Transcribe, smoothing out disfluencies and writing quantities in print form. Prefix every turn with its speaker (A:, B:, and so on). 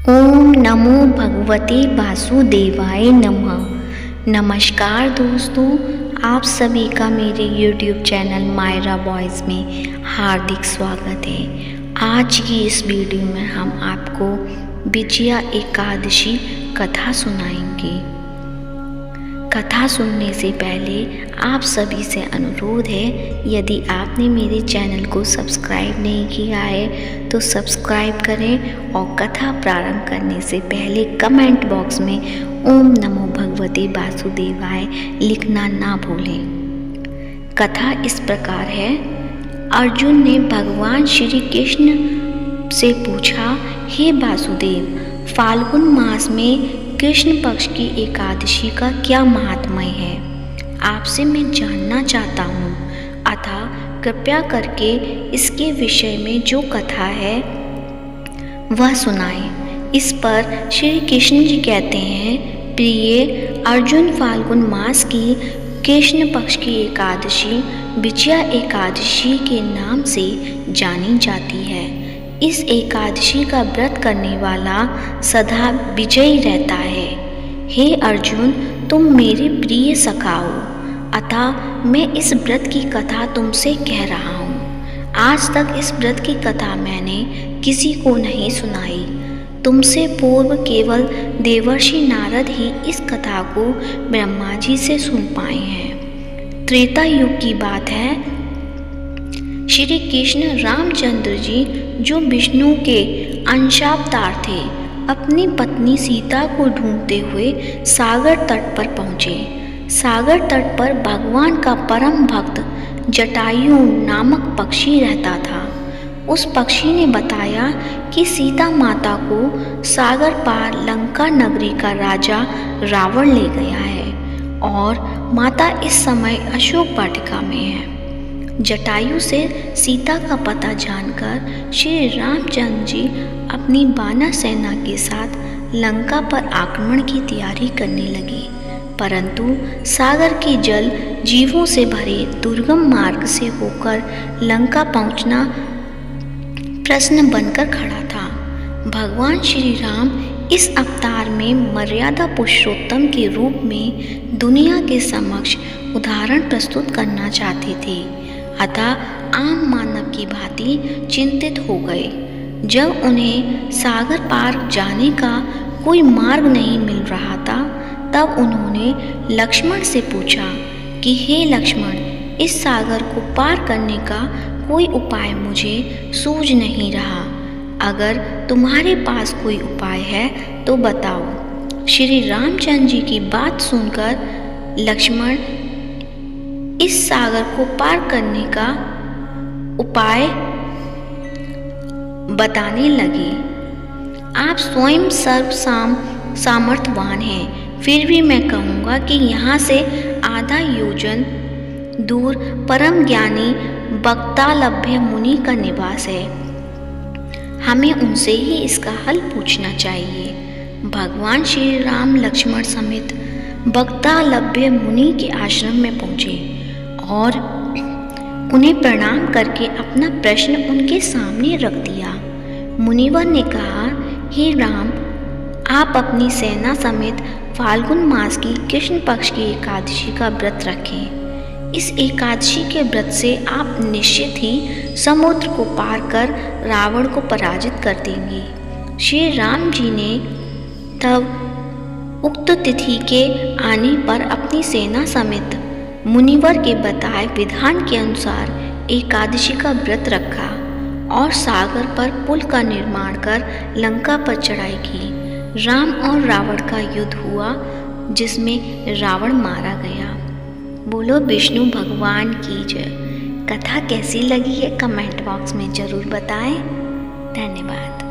A: ओम नमो भगवते वासुदेवाय नमः। नमस्कार दोस्तों, आप सभी का मेरे YouTube चैनल मायरा वॉइस में हार्दिक स्वागत है। आज की इस वीडियो में हम आपको विजया एकादशी कथा सुनाएंगे। कथा सुनने से पहले आप सभी से अनुरोध है, यदि आपने मेरे चैनल को सब्सक्राइब नहीं किया है तो सब्सक्राइब करें और कथा प्रारंभ करने से पहले कमेंट बॉक्स में ओम नमो भगवते वासुदेवाय लिखना ना भूलें। कथा इस प्रकार है। अर्जुन ने भगवान श्री कृष्ण से पूछा, हे वासुदेव, फाल्गुन मास में कृष्ण पक्ष की एकादशी का क्या महात्म्य है? आपसे मैं जानना चाहता हूँ, अतः कृपया करके इसके विषय में जो कथा है वह सुनाएं। इस पर श्री कृष्ण जी कहते हैं, प्रिय अर्जुन, फाल्गुन मास की कृष्ण पक्ष की एकादशी विजया एकादशी के नाम से जानी जाती है। इस एकादशी का व्रत करने वाला सदा विजयी रहता है। हे अर्जुन, तुम मेरे प्रिय सखा हो, अतः मैं इस व्रत की कथा तुमसे कह रहा हूँ। आज तक इस व्रत की कथा मैंने किसी को नहीं सुनाई। तुमसे पूर्व केवल देवर्षि नारद ही इस कथा को ब्रह्मा जी से सुन पाए हैं। त्रेता युग की बात है। श्री कृष्ण रामचंद्र जी, जो विष्णु के अंशावतार थे, अपनी पत्नी सीता को ढूंढते हुए सागर तट पर पहुँचे। सागर तट पर भगवान का परम भक्त जटायु नामक पक्षी रहता था। उस पक्षी ने बताया कि सीता माता को सागर पार लंका नगरी का राजा रावण ले गया है और माता इस समय अशोक वाटिका में है। जटायु से सीता का पता जानकर श्री रामचंद्र जी अपनी वानर सेना के साथ लंका पर आक्रमण की तैयारी करने लगे, परंतु सागर के जल जीवों से भरे दुर्गम मार्ग से होकर लंका पहुंचना प्रश्न बनकर खड़ा था। भगवान श्री राम इस अवतार में मर्यादा पुरुषोत्तम के रूप में दुनिया के समक्ष उदाहरण प्रस्तुत करना चाहते थे, अतः आम मानव की भांति चिंतित हो गए। जब उन्हें सागर पार जाने का कोई मार्ग नहीं मिल रहा था, तब उन्होंने लक्ष्मण से पूछा कि हे लक्ष्मण, इस सागर को पार करने का कोई उपाय मुझे सूझ नहीं रहा। अगर तुम्हारे पास कोई उपाय है तो बताओ। श्री रामचंद्र जी की बात सुनकर लक्ष्मण इस सागर को पार करने का उपाय बताने लगे। आप स्वयं सर्व सामर्थ्यवान हैं, फिर भी मैं कहूँगा कि यहाँ से आधा योजन दूर परम ज्ञानी वक्तालभ्य मुनि का निवास है। हमें उनसे ही इसका हल पूछना चाहिए। भगवान श्री राम लक्ष्मण समेत वक्तालभ्य मुनि के आश्रम में पहुँचे और उन्हें प्रणाम करके अपना प्रश्न उनके सामने रख दिया। मुनिवर ने कहा, हे राम, आप अपनी सेना समेत फाल्गुन मास की कृष्ण पक्ष की एकादशी का व्रत रखें। इस एकादशी के व्रत से आप निश्चित ही समुद्र को पार कर रावण को पराजित कर देंगे। श्री राम जी ने तब उक्त तिथि के आने पर अपनी सेना समेत मुनिवर के बताए विधान के अनुसार एकादशी का व्रत रखा और सागर पर पुल का निर्माण कर लंका पर चढ़ाई की। राम और रावण का युद्ध हुआ, जिसमें रावण मारा गया। बोलो विष्णु भगवान की जय। कथा कैसी लगी है कमेंट बॉक्स में ज़रूर बताएं। धन्यवाद।